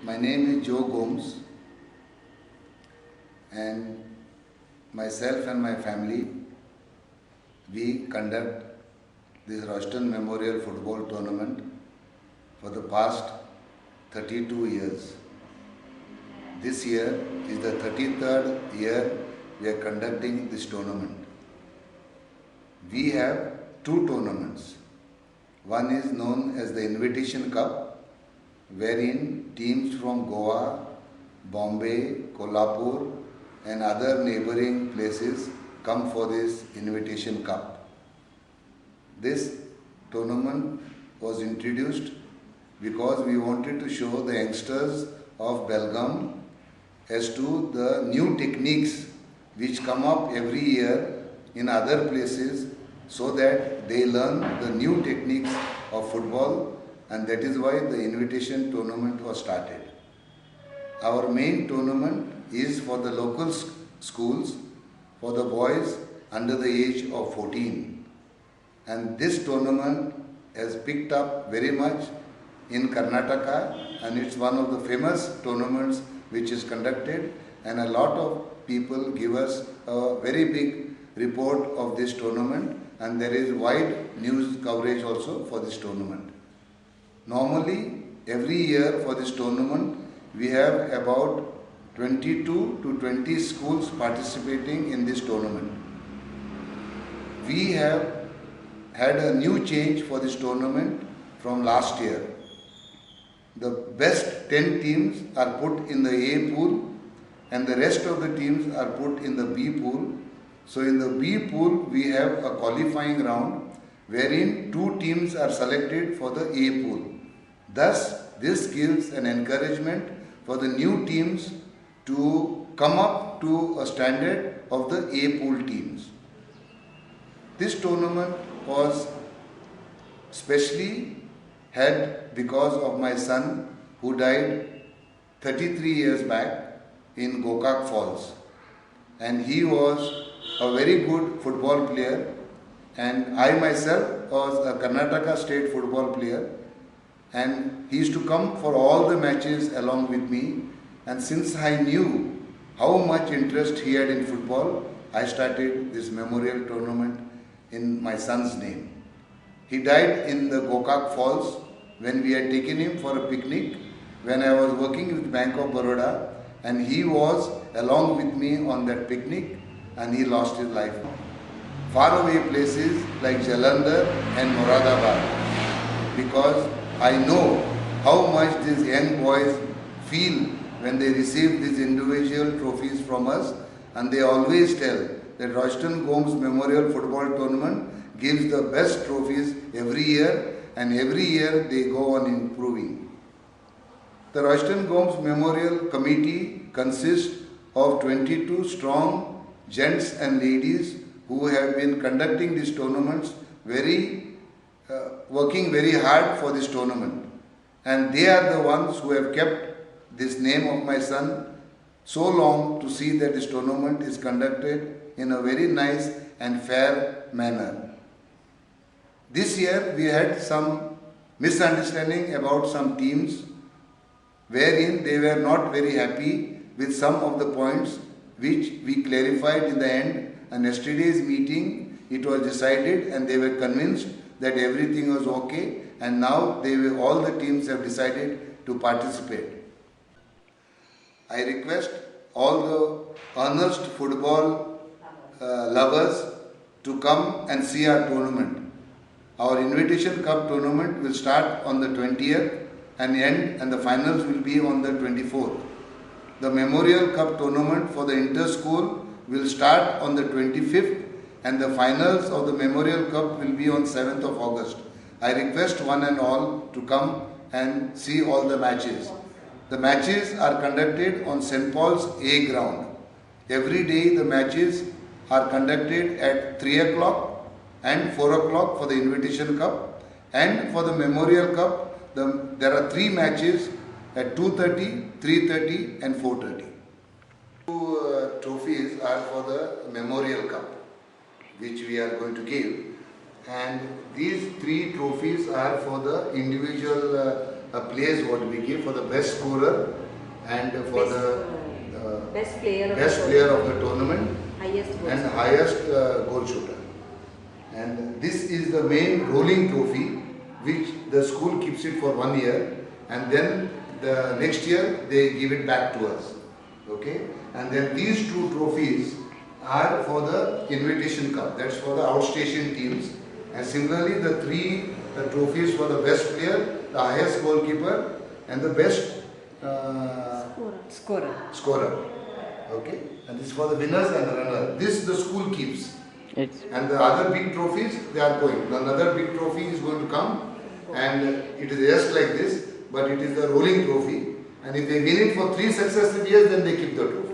My name is Joe Gomes, and myself and my family, we conduct this Royston Memorial Football Tournament for the past 32 years. This year is the 33rd year we are conducting this tournament. We have two tournaments. One is known as the Invitation Cup, wherein teams from Goa, Bombay, Kolhapur and other neighboring places come for this Invitation Cup. This tournament was introduced because we wanted to show the youngsters of Belgaum as to the new techniques which come up every year in other places, so that they learn the new techniques of football, and that is why the invitation tournament was started. Our main tournament is for the local schools, for the boys under the age of 14. And this tournament has picked up very much in Karnataka, and it's one of the famous tournaments which is conducted, and a lot of people give us a very big report of this tournament, and there is wide news coverage also for this tournament. Normally, every year for this tournament, we have about 22 to 20 schools participating in this tournament. We have had a new change for this tournament from last year. The best 10 teams are put in the A pool, and the rest of the teams are put in the B pool. So in the B pool, we have a qualifying round wherein two teams are selected for the A pool. Thus, this gives an encouragement for the new teams to come up to a standard of the A pool teams. This tournament was specially had because of my son who died 33 years back in Gokak Falls, and he was a very good football player, and I myself was a Karnataka state football player, and he used to come for all the matches along with me, and since I knew how much interest he had in football, I started this memorial tournament in my son's name. He died in the Gokak Falls when we had taken him for a picnic when I was working with Bank of Baroda, and he was along with me on that picnic, and he lost his life. Far away places like Jalandhar and Moradabad, because I know how much these young boys feel when they receive these individual trophies from us, and they always tell that Royston Gomes Memorial Football Tournament gives the best trophies every year, and every year they go on improving. The Royston Gomes Memorial Committee consists of 22 strong gents and ladies who have been conducting these tournaments working very hard for this tournament, and they are the ones who have kept this name of my son so long to see that this tournament is conducted in a very nice and fair manner. This year we had some misunderstanding about some teams wherein they were not very happy with some of the points which we clarified in the end, and yesterday's meeting it was decided and they were convinced that everything was okay, and now all the teams have decided to participate. I request all the earnest football lovers to come and see our tournament. Our Invitation Cup tournament will start on the 20th and the finals will be on the 24th. The Memorial Cup tournament for the inter-school will start on the 25th, and the finals of the Memorial Cup will be on 7th of August. I request one and all to come and see all the matches. The matches are conducted on St. Paul's A ground. Every day the matches are conducted at 3 o'clock and 4 o'clock for the Invitation Cup, and for the Memorial Cup there are 3 matches at 2:30, 3:30 and 4:30. Two trophies are for the Memorial Cup, which we are going to give, and these 3 trophies are for the individual a place what we give for the best scorer and for best player of the tournament highest goal and scorer. highest goal shooter. And this is the main rolling trophy which the school keeps it for 1 year, and then the next year they give it back to us. Okay, and then these two trophies are for the invitation cup, that's for the outstation teams, and similarly the three trophies for the best player, the highest goalkeeper and the best scorer. Okay, and this is for the winners and the runner. This the school keeps. It's And the other big trophies, they are going. Another big trophy is going to come, and it is just like this, but it is the rolling trophy. And if they win it for 3 successive years, then they keep the trophy.